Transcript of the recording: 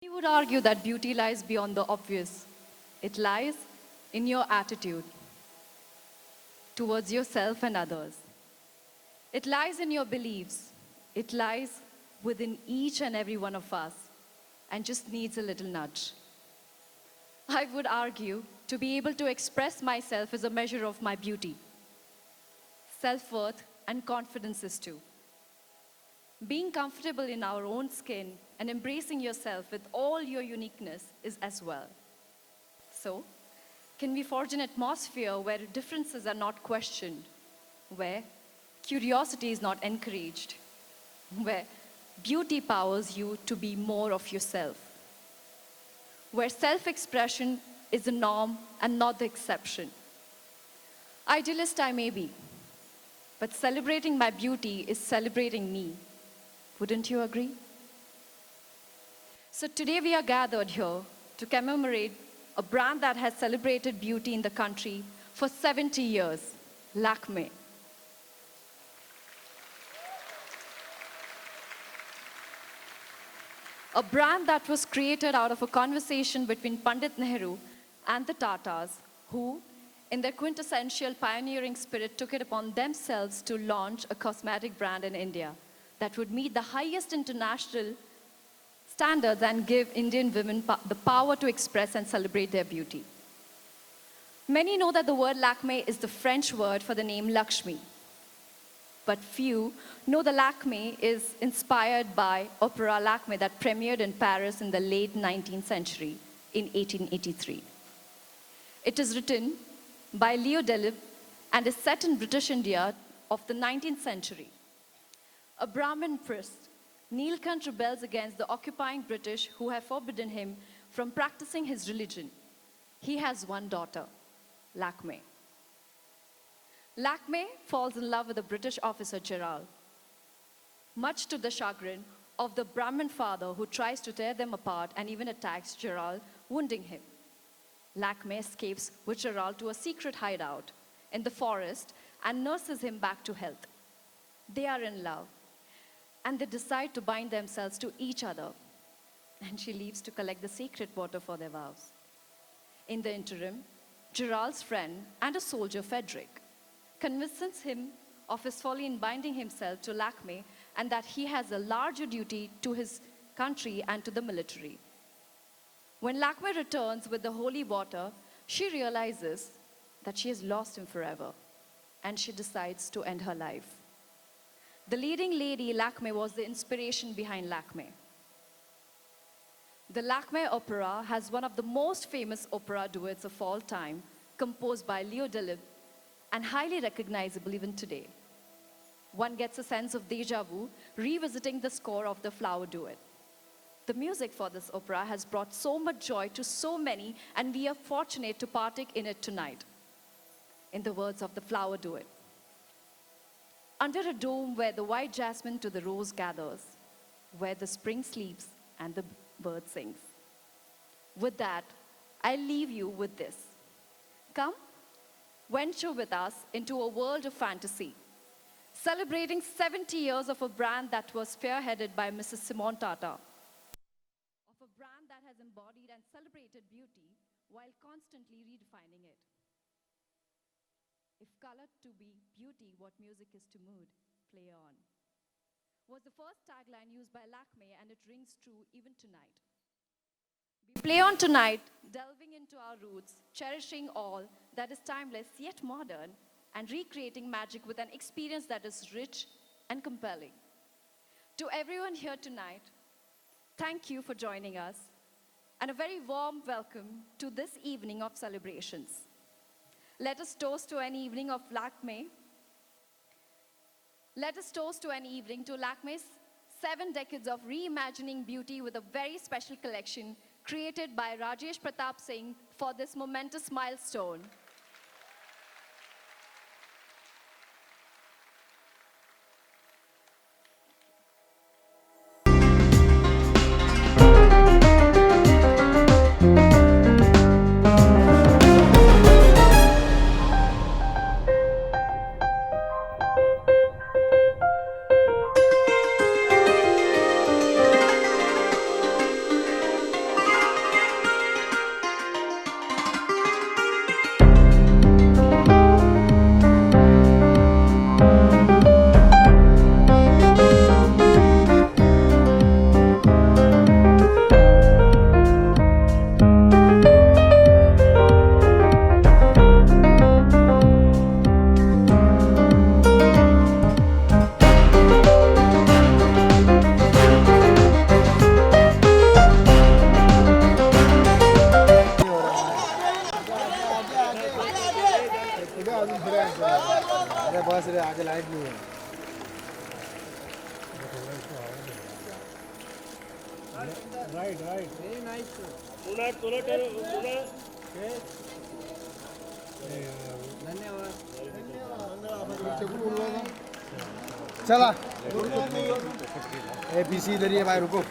Many would argue that beauty lies beyond the obvious. It lies in your attitude towards yourself and others. It lies in your beliefs. It lies within each and every one of us and just needs a little nudge. I would argue to be able to express myself is a measure of my beauty. Self-worth and confidence is too. Being comfortable in our own skin and embracing yourself with all your uniqueness is as well. So, can we forge an atmosphere where differences are not questioned, where curiosity is not encouraged, where beauty powers you to be more of yourself, where self-expression is the norm and not the exception? Idealist I may be, but celebrating my beauty is celebrating me. Wouldn't you agree? So today we are gathered here to commemorate a brand that has celebrated beauty in the country for 70 years, Lakme. A brand that was created out of a conversation between Pandit Nehru and the Tatas, who, in their quintessential pioneering spirit, took it upon themselves to launch a cosmetic brand in India that would meet the highest international standards and give Indian women the power to express and celebrate their beauty. Many know that the word Lakme is the French word for the name Lakshmi. But few know the Lakme is inspired by opera Lakme that premiered in Paris in the late 19th century in 1883. It is written by Leo Delibes and is set in British India of the 19th century. A Brahmin priest, Neelkant rebels against the occupying British who have forbidden him from practicing his religion. He has one daughter, Lakme. Lakme falls in love with the British officer Gerald, much to the chagrin of the Brahmin father who tries to tear them apart and even attacks Gerald, wounding him. Lakme escapes with Gerald to a secret hideout in the forest and nurses him back to health. They are in love, and they decide to bind themselves to each other, and she leaves to collect the sacred water for their vows. In the interim, Gerald's friend and a soldier, Frederick, convinces him of his folly in binding himself to Lakme and that he has a larger duty to his country and to the military. When Lakme returns with the holy water, she realizes that she has lost him forever, and she decides to end her life. The leading lady, Lakme, was the inspiration behind Lakme. The Lakme opera has one of the most famous opera duets of all time, composed by Leo Delibes, and highly recognizable even today. One gets a sense of déjà vu revisiting the score of the Flower Duet. The music for this opera has brought so much joy to so many, and we are fortunate to partake in it tonight. In the words of the Flower Duet, under a dome where the white jasmine to the rose gathers, where the spring sleeps and the bird sings. With that, I leave you with this. Come, venture with us into a world of fantasy, celebrating 70 years of a brand that was spearheaded by Mrs. Simone Tata, of a brand that has embodied and celebrated beauty while constantly redefining it. If color to be beauty, what music is to mood, play on, was the first tagline used by Lakme, and it rings true even tonight. We play on tonight, delving into our roots, cherishing all that is timeless yet modern, and recreating magic with an experience that is rich and compelling. To everyone here tonight, thank you for joining us, and a very warm welcome to this evening of celebrations. Let us toast to an evening of Lakme. Let us toast to an evening to Lakme's 7 decades of reimagining beauty with a very special collection created by Rajesh Pratap Singh for this momentous milestone. Right. Very nice. चला ABC इधर ये भाई रुको